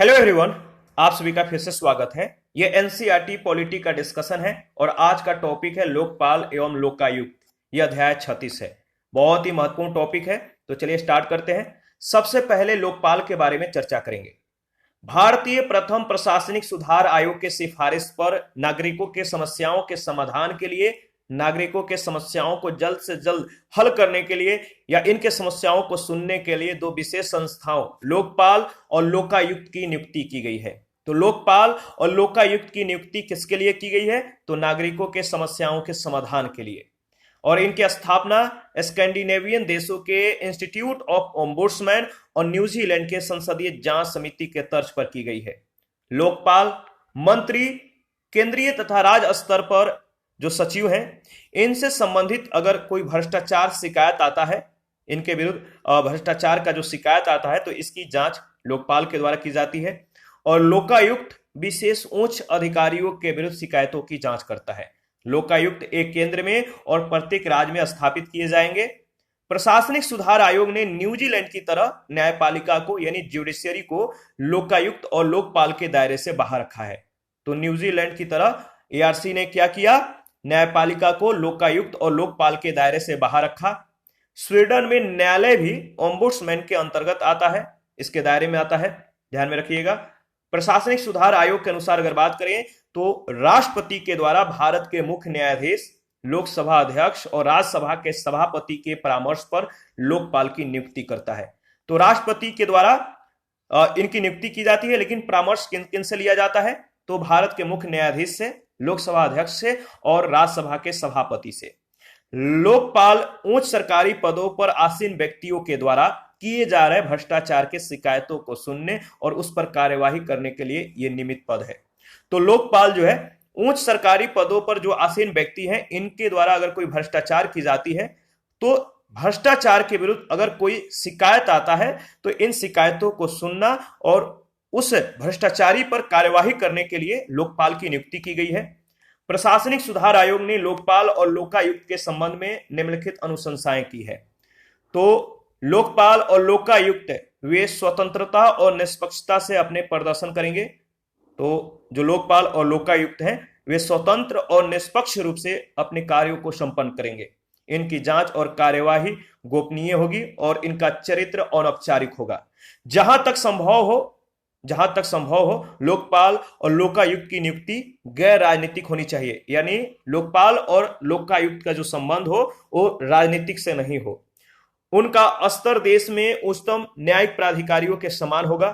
Hello everyone, आप सभी का फिर से स्वागत है। ये एनसीईआरटी पॉलिटी का डिस्कशन है और आज का टॉपिक है लोकपाल एवं लोकायुक्त। ये अध्याय 36 है। बहुत ही महत्वपूर्ण टॉपिक है, तो चलिए स्टार्ट करते हैं। सबसे पहले लोकपाल के बारे में चर्चा करेंगे। भारतीय प्रथम प्रशासनिक सुधार आयोग के सिफारिश पर नागरिकों के समस्याओं के समाधान के लिए, नागरिकों के समस्याओं को जल्द से जल्द हल करने के लिए या इनके समस्याओं को सुनने के लिए दो विशेष संस्थाओं लोकपाल और लोकायुक्त की नियुक्ति की गई है। तो लोकपाल और लोकायुक्त की नियुक्ति किसके लिए की गई है? तो नागरिकों के समस्याओं के समाधान के लिए। और इनकी स्थापना स्कैंडिनेवियन देशों के इंस्टीट्यूट ऑफ ओम्बुड्समैन और न्यूजीलैंड के संसदीय जांच समिति के तर्ज पर की गई है। लोकपाल मंत्री, केंद्रीय तथा राज्य स्तर पर जो सचिव हैं, इनसे संबंधित अगर कोई भ्रष्टाचार शिकायत आता है, इनके विरुद्ध भ्रष्टाचार का जो शिकायत आता है, तो इसकी जांच लोकपाल के द्वारा की जाती है। और लोकायुक्त विशेष उच्च अधिकारियों के विरुद्ध शिकायतों की जांच करता है। लोकायुक्त एक केंद्र में और प्रत्येक राज्य में स्थापित किए जाएंगे। प्रशासनिक सुधार आयोग ने न्यूजीलैंड की तरह न्यायपालिका को यानी ज्युडिशियरी को लोकायुक्त और लोकपाल के दायरे से बाहर रखा है। तो न्यूजीलैंड की तरह एआरसी ने क्या किया? न्यायपालिका को लोकायुक्त और लोकपाल के दायरे से बाहर रखा। स्वीडन में न्यायालय भी ओम्बुड्समैन के अंतर्गत आता है, इसके दायरे में आता है, ध्यान में रखिएगा। प्रशासनिक सुधार आयोग के अनुसार अगर बात करें तो राष्ट्रपति के द्वारा भारत के मुख्य न्यायाधीश, लोकसभा अध्यक्ष और राज्यसभा के सभापति के परामर्श पर लोकपाल की नियुक्ति करता है। तो राष्ट्रपति के द्वारा इनकी नियुक्ति की जाती है, लेकिन परामर्श किन किन से लिया जाता है? तो भारत के मुख्य न्यायाधीश से, लोकसभा अध्यक्ष से और राज्यसभा के सभापति से। लोकपाल उच्च सरकारी पदों पर आसीन व्यक्तियों के द्वारा किए जा रहे भ्रष्टाचार के शिकायतों को सुनने और उस पर कार्यवाही करने के लिए यह निमित्त पद है। तो लोकपाल जो है उच्च सरकारी पदों पर जो आसीन व्यक्ति हैं, इनके द्वारा अगर कोई भ्रष्टाचार की जाती है, तो भ्रष्टाचार के विरुद्ध अगर कोई शिकायत आता है, तो इन शिकायतों को सुनना और उस भ्रष्टाचारी पर कार्यवाही करने के लिए लोकपाल की नियुक्ति की गई है। प्रशासनिक सुधार आयोग ने लोकपाल और लोकायुक्त के संबंध में निम्नलिखित अनुशंसाएं की है। तो लोकपाल और लोकायुक्त वे स्वतंत्रता और निष्पक्षता से अपने प्रदर्शन करेंगे। तो जो लोकपाल और लोकायुक्त हैं, वे स्वतंत्र और निष्पक्ष रूप से अपने कार्यों को संपन्न करेंगे। इनकी जांच और कार्यवाही गोपनीय होगी और इनका चरित्र अनौपचारिक होगा। जहां तक संभव हो लोकपाल और लोकायुक्त की नियुक्ति गैर राजनीतिक होनी चाहिए, यानी लोकपाल और लोकायुक्त का जो संबंध हो वो राजनीतिक से नहीं हो। उनका स्तर देश में उच्चतम न्यायिक प्राधिकारियों के समान होगा।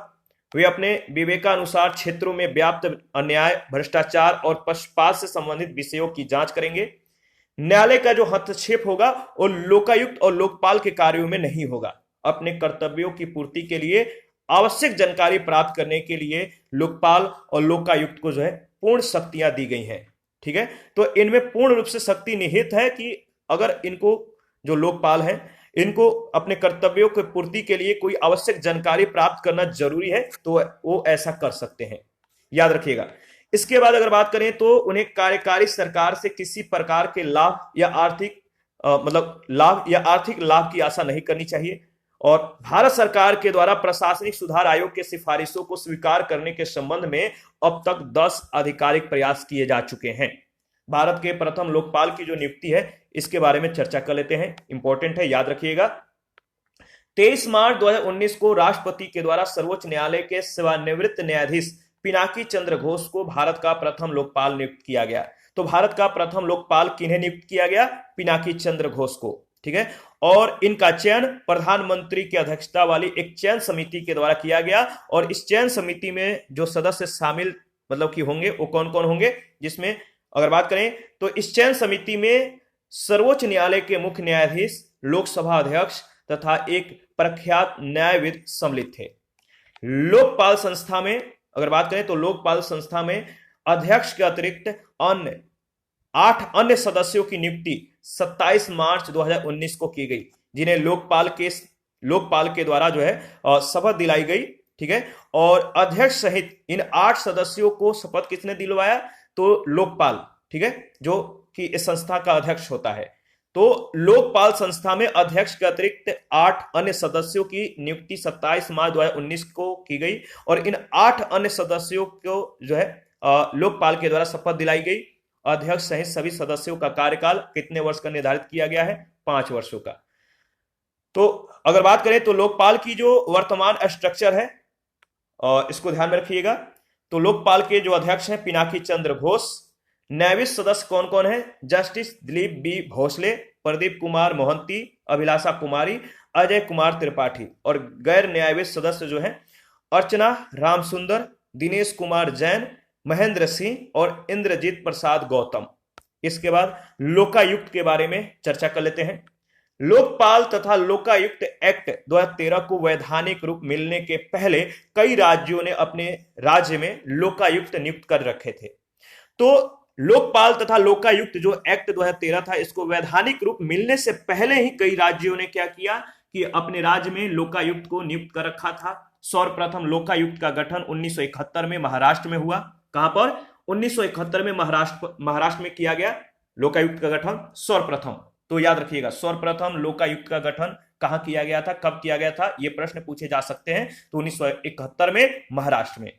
वे अपने विवेकानुसार क्षेत्रों में व्याप्त अन्याय, भ्रष्टाचार और पक्षपात से संबंधित विषयों की जांच करेंगे। न्यायालय का जो हस्तक्षेप होगा वो लोकायुक्त और लोकपाल के कार्यों में नहीं होगा। अपने कर्तव्यों की पूर्ति के लिए आवश्यक जानकारी प्राप्त करने के लिए लोकपाल और लोकायुक्त को जो है पूर्ण शक्तियां दी गई हैं। ठीक है, तो इनमें पूर्ण रूप से शक्ति निहित है कि अगर इनको, जो लोकपाल हैं, इनको अपने कर्तव्यों की पूर्ति के लिए कोई आवश्यक जानकारी प्राप्त करना जरूरी है, तो वो ऐसा कर सकते हैं, याद रखिएगा। इसके बाद अगर बात करें तो उन्हें कार्यकारी सरकार से किसी प्रकार के लाभ या आर्थिक लाभ की आशा नहीं करनी चाहिए। और भारत सरकार के द्वारा प्रशासनिक सुधार आयोग के सिफारिशों को स्वीकार करने के संबंध में अब तक 10 आधिकारिक प्रयास किए जा चुके हैं। भारत के प्रथम लोकपाल की जो नियुक्ति है, इसके बारे में चर्चा कर लेते हैं, इंपॉर्टेंट है, याद रखिएगा। 23 मार्च 2019 को राष्ट्रपति के द्वारा सर्वोच्च न्यायालय के सेवानिवृत्त न्यायाधीश पिनाकी चंद्र घोष को भारत का प्रथम लोकपाल नियुक्त किया गया। तो भारत का प्रथम लोकपाल किन्हें नियुक्त किया गया? पिनाकी चंद्र घोष को। ठीक है, और इनका चयन प्रधानमंत्री की अध्यक्षता वाली एक चयन समिति के द्वारा किया गया। और इस चयन समिति में जो सदस्य शामिल कि होंगे, वो कौन कौन होंगे? जिसमें अगर बात करें तो इस चयन समिति में सर्वोच्च न्यायालय के मुख्य न्यायाधीश, लोकसभा अध्यक्ष तथा एक प्रख्यात न्यायविद सम्मिलित थे। लोकपाल संस्था में अगर बात करें तो लोकपाल संस्था में अध्यक्ष के अतिरिक्त 8 अन्य सदस्यों की नियुक्ति 27 मार्च 2019 को की गई, जिन्हें लोकपाल के द्वारा जो है शपथ दिलाई गई। ठीक है, और अध्यक्ष सहित इन 8 सदस्यों को शपथ किसने दिलवाया? तो लोकपाल। ठीक है, जो कि इस संस्था का अध्यक्ष होता है। तो लोकपाल संस्था में अध्यक्ष के अतिरिक्त 8 अन्य सदस्यों की नियुक्ति 27 मार्च 2019 को की गई और इन 8 अन्य सदस्यों को जो है लोकपाल के द्वारा शपथ दिलाई गई। अध्यक्ष सहित सभी सदस्यों का कार्यकाल कितने वर्ष का निर्धारित किया गया है? 5 वर्षों का। तो अगर बात करें तो लोकपाल की जो वर्तमान स्ट्रक्चर है इसको ध्यान में रखिएगा। तो लोकपाल के जो अध्यक्ष हैं पिनाकी चंद्र घोष। न्यायाधीश सदस्य कौन कौन है? Justice Dilip B Bhosle, Pradeep Kumar Mohanty, Abhilasha Kumari, Ajay Kumar Tripathi. और गैर न्यायाधीश सदस्य जो है अर्चना रामसुंदर, दिनेश कुमार जैन, महेंद्र सिंह और इंद्रजीत प्रसाद गौतम। इसके बाद लोकायुक्त के बारे में चर्चा कर लेते हैं। लोकपाल तथा लोकायुक्त एक्ट 2013 को वैधानिक रूप मिलने के पहले कई राज्यों ने अपने राज्य में लोकायुक्त नियुक्त कर रखे थे। तो लोकपाल तथा लोकायुक्त जो एक्ट 2013 था, इसको वैधानिक रूप मिलने से पहले ही कई राज्यों ने क्या किया कि अपने राज्य में लोकायुक्त को नियुक्त कर रखा था। सर्वप्रथम लोकायुक्त का गठन 1971 में महाराष्ट्र में हुआ। कहां पर? 1971 में महाराष्ट्र में किया गया लोकायुक्त का गठन सर्वप्रथम। तो याद रखिएगा, सर्वप्रथम लोकायुक्त का गठन कहां किया गया था, कब किया गया था, ये प्रश्न पूछे जा सकते हैं। तो 1971 में महाराष्ट्र में।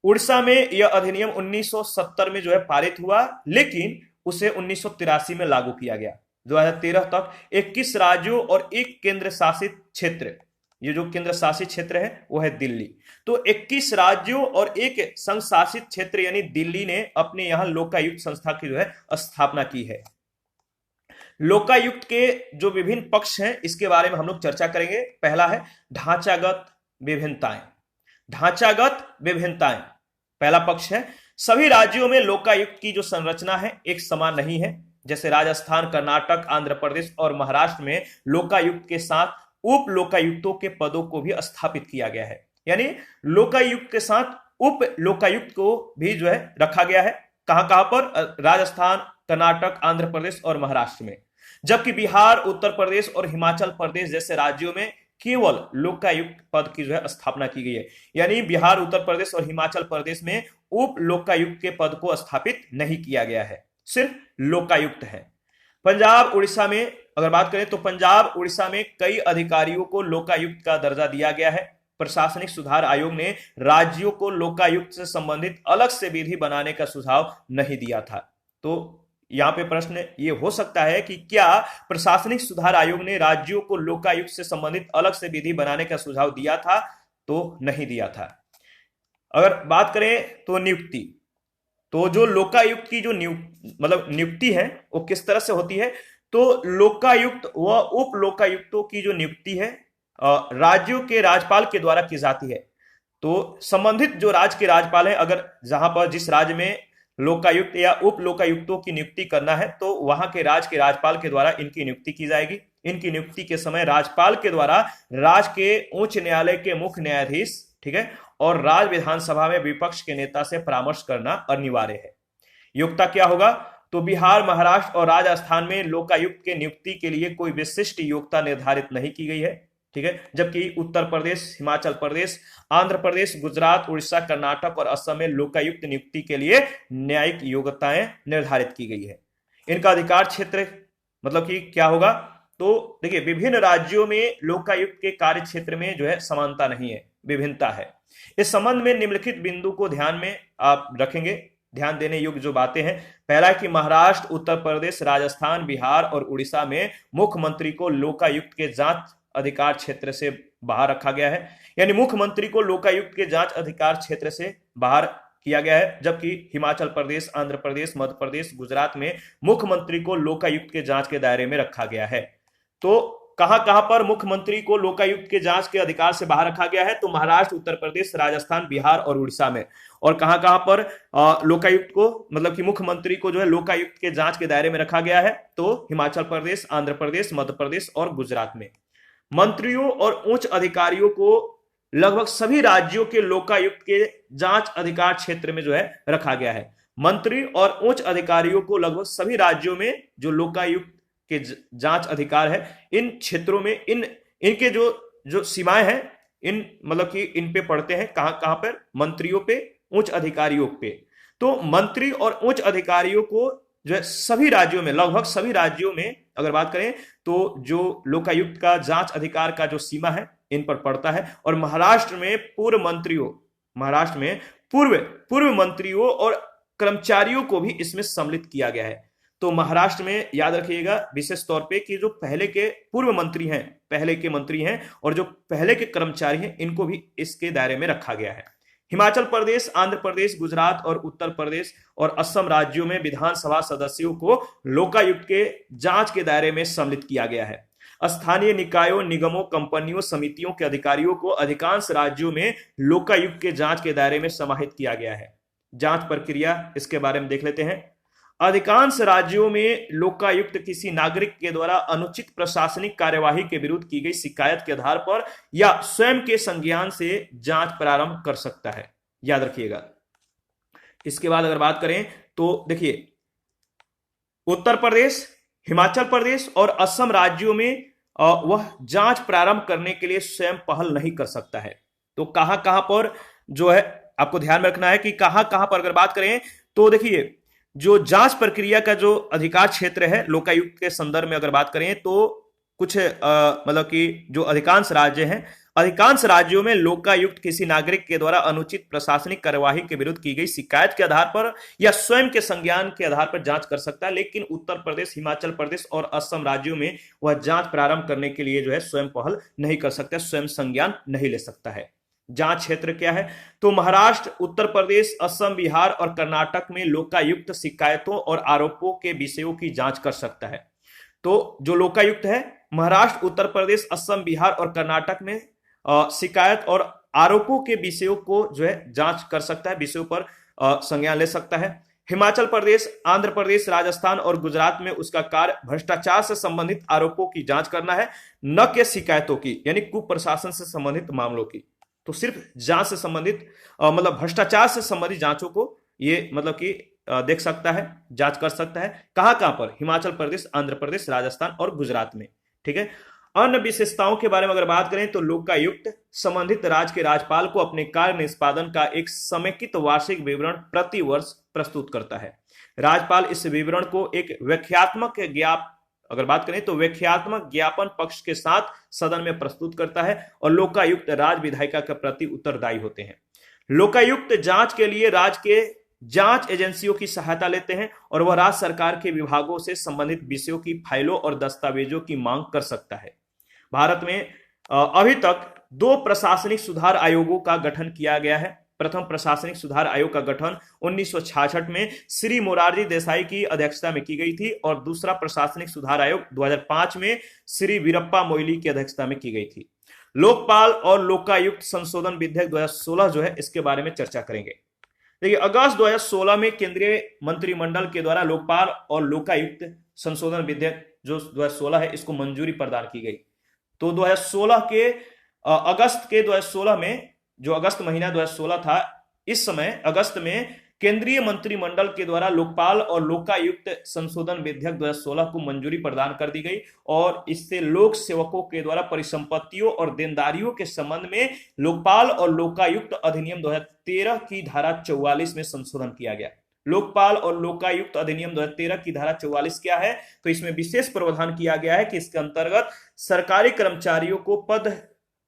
उड़ीसा में यह अधिनियम 1970 में जो है पारित हुआ, लेकिन उसे 1983 में लागू किया गया। 2013 तक 21 राज्यों और एक केंद्र शासित क्षेत्र, ये जो केंद्र शासित क्षेत्र है वो है दिल्ली। तो 21 राज्यों और एक संघ शासित क्षेत्र यानी दिल्ली ने अपने यहां लोकायुक्त संस्था की जो है स्थापना की है। लोकायुक्त के जो विभिन्न पक्ष हैं इसके बारे में हम लोग चर्चा करेंगे। पहला है ढांचागत विभिन्नताएं। ढांचागत विभिन्नताएं पहला पक्ष है। सभी राज्यों में लोकायुक्त की जो संरचना है एक समान नहीं है। जैसे राजस्थान, कर्नाटक, आंध्र प्रदेश और महाराष्ट्र में लोकायुक्त के साथ उप लोकायुक्तों के पदों को भी स्थापित किया गया है। यानी लोकायुक्त के साथ उप लोकायुक्त को भी जो है रखा गया है। कहां कहां पर? राजस्थान, कर्नाटक, आंध्र प्रदेश और महाराष्ट्र में। जबकि बिहार, उत्तर प्रदेश और हिमाचल प्रदेश जैसे राज्यों में केवल लोकायुक्त पद की जो है स्थापना की गई है। यानी बिहार, उत्तर प्रदेश और हिमाचल प्रदेश में उप लोकायुक्त के पद को स्थापित नहीं किया गया है, सिर्फ लोकायुक्त है। पंजाब, उड़ीसा में अगर बात करें तो पंजाब, उड़ीसा में कई अधिकारियों को लोकायुक्त का दर्जा दिया गया है। प्रशासनिक सुधार आयोग ने राज्यों को लोकायुक्त से संबंधित अलग से विधि बनाने का सुझाव नहीं दिया था। तो यहां पे प्रश्न ये हो सकता है कि क्या प्रशासनिक सुधार आयोग ने राज्यों को लोकायुक्त से संबंधित अलग से विधि बनाने का सुझाव दिया था? तो नहीं दिया था। अगर बात करें तो नियुक्ति, तो जो लोकायुक्त की जो नियुक्ति है वो किस तरह से होती है? तो लोकायुक्त व उप लोकायुक्तों की जो नियुक्ति है राज्यों के राज्यपाल के द्वारा की जाती है। तो संबंधित जो राज्य के राज्यपाल हैं, अगर जहां पर जिस राज्य में लोकायुक्त या उप लोकायुक्तों की नियुक्ति करना है तो वहां के राज्य के राज्यपाल के द्वारा इनकी नियुक्ति की जाएगी। इनकी नियुक्ति के समय राज्यपाल के द्वारा राज्य के उच्च न्यायालय के मुख्य न्यायाधीश, ठीक है, और राज्य विधानसभा में विपक्ष के नेता से परामर्श करना अनिवार्य है। योग्यता क्या होगा? तो बिहार, महाराष्ट्र और राजस्थान में लोकायुक्त के नियुक्ति के लिए कोई विशिष्ट योग्यता निर्धारित नहीं की गई है, ठीक है। जबकि उत्तर प्रदेश, हिमाचल प्रदेश, आंध्र प्रदेश, गुजरात, उड़ीसा, कर्नाटक और असम में लोकायुक्त नियुक्ति के लिए न्यायिक योग्यताएं निर्धारित की गई है। इनका अधिकार क्षेत्र मतलब कि क्या होगा? तो देखिए, विभिन्न राज्यों में लोकायुक्त के कार्य क्षेत्र में जो है समानता नहीं है, विभिन्नता है। इस संबंध में निम्नलिखित बिंदु को ध्यान में आप रखेंगे, ध्यान देने योग्य जो बातें हैं। पहला है कि महाराष्ट्र, उत्तर प्रदेश, राजस्थान, बिहार और उड़ीसा में मुख्यमंत्री को लोकायुक्त के जांच अधिकार क्षेत्र से बाहर रखा गया है। यानी मुख्यमंत्री को लोकायुक्त के जांच अधिकार क्षेत्र से बाहर किया गया है। जबकि हिमाचल प्रदेश, आंध्र प्रदेश, मध्य प्रदेश, गुजरात में मुख्यमंत्री को लोकायुक्त के जांच के दायरे में रखा गया है। तो कहां कहां पर मुख्यमंत्री को लोकायुक्त के जांच के अधिकार से बाहर रखा गया है? तो महाराष्ट्र, उत्तर प्रदेश, राजस्थान, बिहार और उड़ीसा में। और कहां कहां पर लोकायुक्त को मतलब कि मुख्यमंत्री को जो है लोकायुक्त के जांच के दायरे में रखा गया है? तो हिमाचल प्रदेश, आंध्र प्रदेश, मध्य प्रदेश और गुजरात में। मंत्रियों और उच्च अधिकारियों को लगभग सभी राज्यों के लोकायुक्त के जांच अधिकार क्षेत्र में जो है रखा गया है। मंत्री और उच्च अधिकारियों को लगभग सभी राज्यों में जो लोकायुक्त के जांच अधिकार है, इन क्षेत्रों में इनके जो सीमाएं हैं, इन मतलब कि इन पे पड़ते हैं। कहां कहां पर? मंत्रियों पे, उच्च अधिकारियों पे। तो मंत्री और उच्च अधिकारियों को जो है सभी राज्यों में, लगभग सभी राज्यों में अगर बात करें तो जो लोकायुक्त का जांच अधिकार का जो सीमा है इन पर पड़ता है। और महाराष्ट्र में पूर्व मंत्रियों और कर्मचारियों को भी इसमें सम्मिलित किया गया है। तो महाराष्ट्र में याद रखिएगा विशेष तौर पे कि जो पहले के मंत्री हैं और जो पहले के कर्मचारी हैं इनको भी इसके दायरे में रखा गया है। हिमाचल प्रदेश, आंध्र प्रदेश, गुजरात और उत्तर प्रदेश और असम राज्यों में विधानसभा सदस्यों को लोकायुक्त के जांच के दायरे में सम्मिलित किया गया है। स्थानीय निकायों, निगमों, कंपनियों, समितियों के अधिकारियों को अधिकांश राज्यों में लोकायुक्त के जांच के दायरे में समाहित किया गया है। जांच प्रक्रिया इसके बारे में देख लेते हैं। अधिकांश राज्यों में लोकायुक्त किसी नागरिक के द्वारा अनुचित प्रशासनिक कार्यवाही के विरुद्ध की गई शिकायत के आधार पर या स्वयं के संज्ञान से जांच प्रारंभ कर सकता है, याद रखिएगा। इसके बाद अगर बात करें तो देखिए उत्तर प्रदेश, हिमाचल प्रदेश और असम राज्यों में वह जांच प्रारंभ करने के लिए स्वयं पहल नहीं कर सकता है। तो कहां कहां पर जो है आपको ध्यान में रखना है कि कहां कहां पर अगर बात करें तो देखिए जो जांच प्रक्रिया का जो अधिकार क्षेत्र है लोकायुक्त के संदर्भ में अगर बात करें तो कुछ मतलब कि जो अधिकांश राज्य हैं, अधिकांश राज्यों में लोकायुक्त किसी नागरिक के द्वारा अनुचित प्रशासनिक कार्यवाही के विरुद्ध की गई शिकायत के आधार पर या स्वयं के संज्ञान के आधार पर जांच कर सकता है। लेकिन उत्तर प्रदेश, हिमाचल प्रदेश और असम राज्यों में वह जांच प्रारंभ करने के लिए जो है स्वयं पहल नहीं कर सकता, स्वयं संज्ञान नहीं ले सकता है। जांच क्षेत्र क्या है तो महाराष्ट्र, उत्तर प्रदेश, असम, बिहार और कर्नाटक में लोकायुक्त शिकायतों और आरोपों के विषयों की जांच कर सकता है। तो जो लोकायुक्त है महाराष्ट्र, उत्तर प्रदेश, असम, बिहार और कर्नाटक में शिकायत और आरोपों के विषयों को जो है जांच कर सकता है, विषयों पर संज्ञान ले सकता है। हिमाचल प्रदेश, आंध्र प्रदेश, राजस्थान और गुजरात में उसका कार्य भ्रष्टाचार से संबंधित आरोपों की जांच करना है, न कि शिकायतों की यानी कुप्रशासन से संबंधित मामलों की। तो सिर्फ जांच से संबंधित मतलब भ्रष्टाचार से संबंधित जांचों को ये मतलब कि देख सकता है, जांच कर सकता है। कहां कहां पर? हिमाचल प्रदेश, आंध्र प्रदेश, राजस्थान और गुजरात में। ठीक है। अन्य विशेषताओं के बारे में अगर बात करें तो लोकायुक्त संबंधित राज्य के राज्यपाल को अपने कार्य निष्पादन का एक समेकित वार्षिक विवरण प्रति वर्ष प्रस्तुत करता है। राज्यपाल इस विवरण को एक व्याख्यात्मक ज्ञापन पक्ष के साथ सदन में प्रस्तुत करता है और लोकायुक्त राज्य विधायिका के प्रति उत्तरदायी होते हैं। लोकायुक्त जांच के लिए राज्य के जांच एजेंसियों की सहायता लेते हैं और वह राज्य सरकार के विभागों से संबंधित विषयों की फाइलों और दस्तावेजों की मांग कर सकता है। भारत में अभी तक 2 प्रशासनिक सुधार आयोगों का गठन किया गया है। प्रथम प्रशासनिक सुधार आयोग का गठन 1966 में श्री मोरारजी देसाई की अध्यक्षता में की गई थी और दूसरा प्रशासनिक सुधार आयोग 2005 में श्री वीरप्पा मोइली की अध्यक्षता में की गई थी। लोकपाल और लोकायुक्त संशोधन विधेयक 2016 जो है इसके बारे में चर्चा करेंगे। देखिए अगस्त 2016 में केंद्रीय मंत्रिमंडल के द्वारा लोकपाल और लोकायुक्त संशोधन विधेयक जो 2016 है इसको मंजूरी प्रदान की गई। तो 2016 के अगस्त 2016 में जो अगस्त महीना 2016 था, इस समय अगस्त में केंद्रीय मंत्रिमंडल के द्वारा लोकपाल और लोकायुक्त संशोधन विधेयक 2016 को मंजूरी प्रदान कर दी गई और इससे लोक सेवकों के द्वारा परिसंपत्तियों और देनदारियों के संबंध में लोकपाल और लोकायुक्त अधिनियम 2013 की धारा 44 में संशोधन किया गया। लोकपाल और लोकायुक्त अधिनियम 2013 की धारा 44 क्या है तो इसमें विशेष प्रावधान किया गया है कि इसके अंतर्गत सरकारी कर्मचारियों को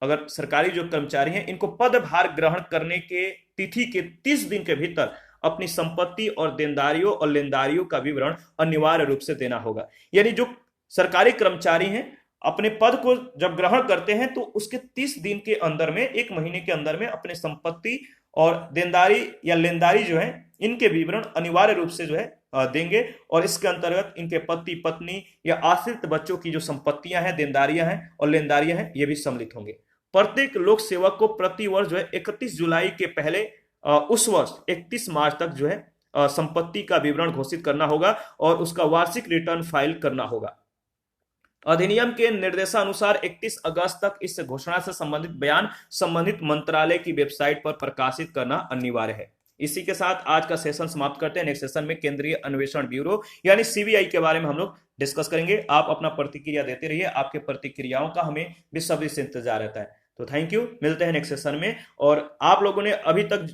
अगर सरकारी जो कर्मचारी हैं इनको पदभार ग्रहण करने के तिथि के 30 दिन के भीतर अपनी संपत्ति और देनदारियों और लेनदारियों का विवरण अनिवार्य रूप से देना होगा। यानी जो सरकारी कर्मचारी हैं अपने पद को जब ग्रहण करते हैं तो उसके 30 दिन के अंदर में, 1 महीने के अंदर में अपने संपत्ति और देनदारी या लेनदारी जो है इनके विवरण अनिवार्य रूप से जो है देंगे और इसके अंतर्गत इनके पति पत्नी या आश्रित बच्चों की जो संपत्तियां हैं, देनदारियां हैं और लेनदारियां हैं ये भी सम्मिलित होंगे। प्रत्येक लोक सेवक को प्रति वर्ष जो है 31 जुलाई के पहले उस वर्ष 31 मार्च तक जो है संपत्ति का विवरण घोषित करना होगा और उसका वार्षिक रिटर्न फाइल करना होगा। अधिनियम के निर्देशानुसार 31 अगस्त तक इस घोषणा से संबंधित बयान संबंधित मंत्रालय की वेबसाइट पर प्रकाशित करना अनिवार्य है। इसी के साथ आज का सेशन समाप्त करते हैं। नेक्स्ट सेशन में केंद्रीय अन्वेषण ब्यूरो यानी सीबीआई के बारे में हम लोग डिस्कस करेंगे। आप अपना प्रतिक्रिया देते रहिए, आपके प्रतिक्रियाओं का हमें बेसब्री से इंतजार रहता है। तो थैंक यू, मिलते हैं नेक्स्ट सेशन में। और आप लोगों ने अभी तक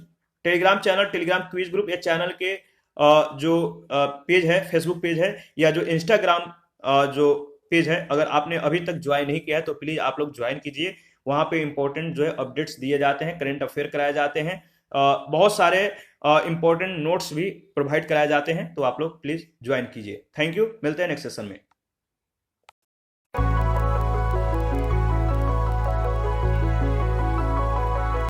Telegram channel, Telegram quiz group या चैनल के जो पेज है, फेसबुक पेज है या जो इंस्टाग्राम जो पेज है, अगर आपने अभी तक ज्वाइन नहीं किया है तो प्लीज आप लोग ज्वाइन कीजिए। वहां पे इंपॉर्टेंट जो है अपडेट्स दिए जाते हैं, करंट अफेयर कराए जाते हैं, बहुत सारे इंपॉर्टेंट नोट्स भी प्रोवाइड कराए जाते हैं, तो आप लोग प्लीज ज्वाइन कीजिए। थैंक यू, मिलते हैं नेक्स्ट सेशन में।